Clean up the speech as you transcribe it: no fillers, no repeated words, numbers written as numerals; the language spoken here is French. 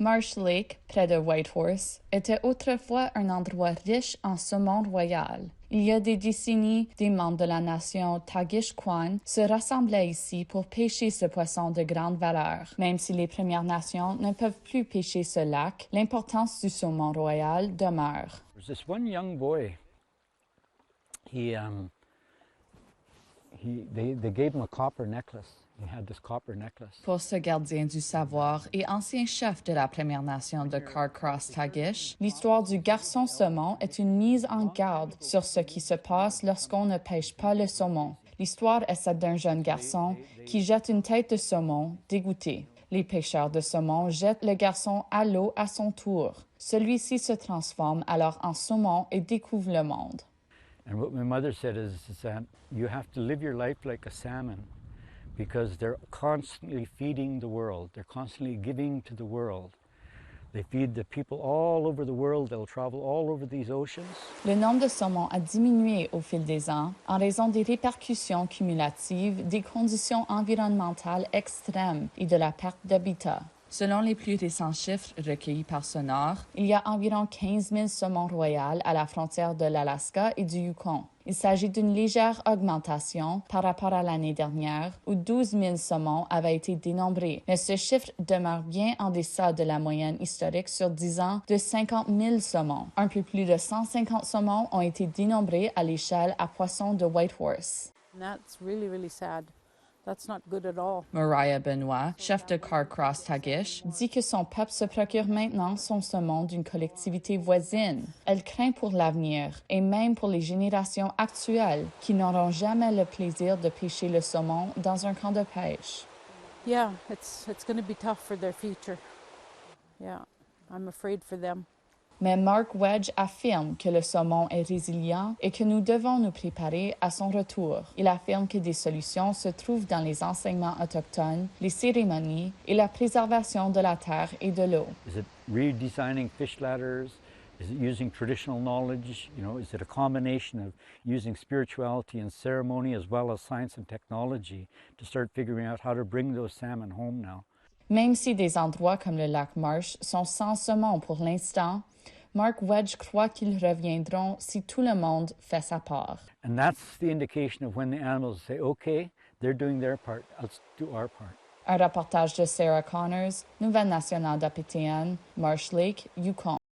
Marsh Lake, près de Whitehorse, était autrefois un endroit riche en saumon royal. Il y a des décennies, des membres de la nation Tagish-Kwan se rassemblaient ici pour pêcher ce poisson de grande valeur. Même si les Premières Nations ne peuvent plus pêcher ce lac, l'importance du saumon royal demeure. There's this one young boy. They gave him a copper necklace. He had this copper necklace. Pour ce gardien du savoir et ancien chef de la Première Nation de Carcross-Tagish, l'histoire du garçon saumon est une mise en garde sur ce qui se passe lorsqu'on ne pêche pas le saumon. L'histoire est celle d'un jeune garçon qui jette une tête de saumon dégoûté. Les pêcheurs de saumon jettent le garçon à l'eau à son tour. Celui-ci se transforme alors en saumon et découvre le monde. And what my mother said is that you have to live your life like a salmon because they're constantly feeding the world. They're constantly giving to the world. They feed the people all over the world. They'll travel all over these oceans. Le nombre de saumons a diminué au fil des ans en raison des répercussions cumulatives des conditions environnementales extrêmes et de la perte d'habitat. Selon les plus récents chiffres recueillis par Sonar, il y a environ 15 000 saumons royaux à la frontière de l'Alaska et du Yukon. Il s'agit d'une légère augmentation par rapport à l'année dernière, où 12 000 saumons avaient été dénombrés. Mais ce chiffre demeure bien en deçà de la moyenne historique sur 10 ans de 50 000 saumons. Un peu plus de 150 saumons ont été dénombrés à l'échelle à poissons de Whitehorse. That's really, really sad. That's not good at all. Mariah Benoit, chef de Carcross-Tagish, dit que son peuple se procure maintenant son saumon d'une collectivité voisine. Elle craint pour l'avenir et même pour les générations actuelles qui n'auront jamais le plaisir de pêcher le saumon dans un camp de pêche. Yeah, it's going to be tough for their future. Yeah, I'm afraid for them. Mais Mark Wedge affirme que le saumon est résilient et que nous devons nous préparer à son retour. Il affirme que des solutions se trouvent dans les enseignements autochtones, les cérémonies et la préservation de la terre et de l'eau. Is it redesigning fish ladders? Is it using traditional knowledge? Is it a combination of using spirituality and ceremony as well as science and technology to start figuring out how to bring those salmon home now? Même si des endroits comme le lac Marsh sont sans saumon pour l'instant, Mark Wedge croit qu'ils reviendront si tout le monde fait sa part. And that's the indication of when the animals say, okay, they're doing their part, let's do our part. Un reportage de Sarah Connors, Nouvelle nationale d'APTN, Marsh Lake, Yukon.